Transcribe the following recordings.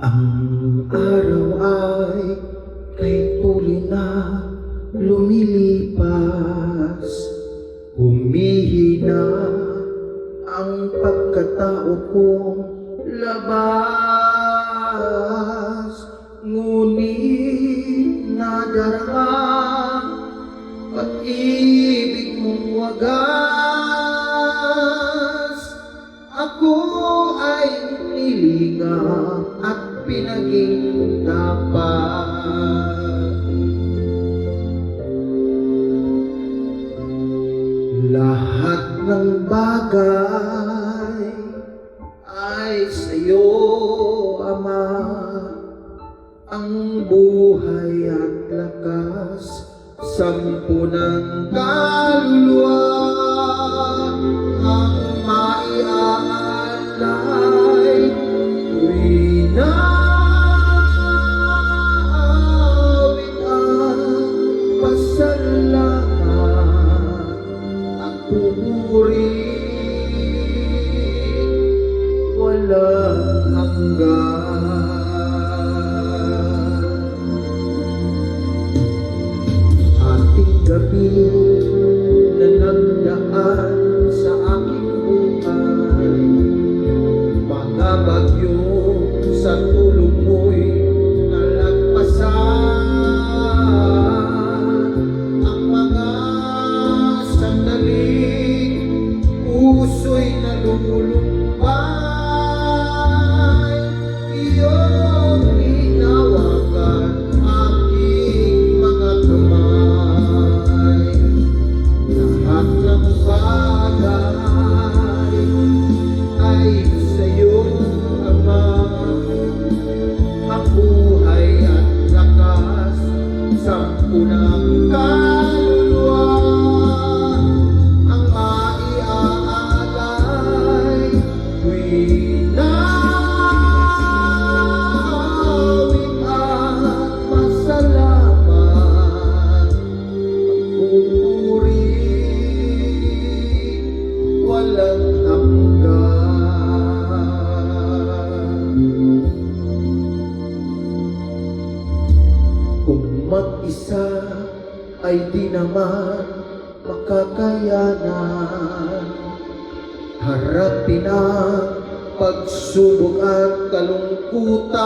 Ang araw ay kay tuloy na lumilipas. Humihina ang pagkatao kong labas. Ngunit nadarama pag-ibig mong wagas. Ako ay nilinga at pinaging dapat. Lahat ng bagay ay sa'yo, Ama. Ang buhay at lakas, sampu ng kaluluwa ang maiaalay. Tuwing naawit ang pasalamat at pupuri, walang hanggan. Ating gabi na nagdaan sa aking buhay, mga bagyo sa tulong mo'y nalagpasan. Ang mga sandaling puso'y nalulumbay, iyong hinawakan aking mga kamay. Lahat ng bagay ay sa'yo, Ama. Ang buhay at lakas, sampu ng kaluluwa ang maiaalay. Tuwing naawit at masalamat, pagpupuri, walang hanggan. Kung mag-isa ay di naman makakayanan, harapin ang pagsubok at kalungkutan,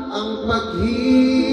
ang paghihirap